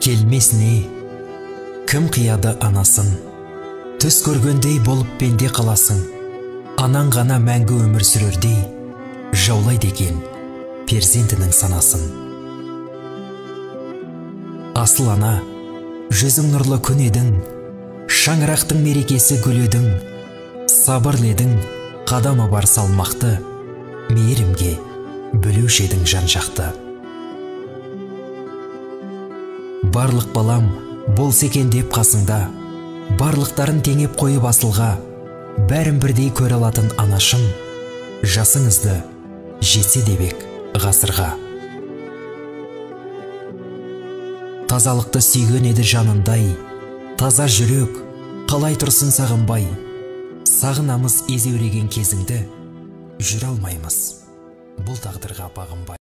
келмесіне кім қияды анасын, түс көргендей болып пенде қаласың, анаң ғана мәңгі өмір сүрердей жаулайды екен перзентінің санасын. Асыл ана, жүзің нұрлы күн едің, шаңырақтың мерекесі гүл едің, сабырлы едің, қадамы бар салмақты, мейірімге бөлеуші едің жан жақты. Барлық балам болса екен деп қасыңда, барлықтарын теңеп қойып асылға, бәрін бірдей көре алатын анашым, жасыңызды жетсе дебек ғасырға. Тазалықты сүйген еді жанындай, таза жүрек қалай тұрсын сағынбай, сағынамыз езеуреген кезіңді, жүре алмаймыз бұл тағдырға бағынбай.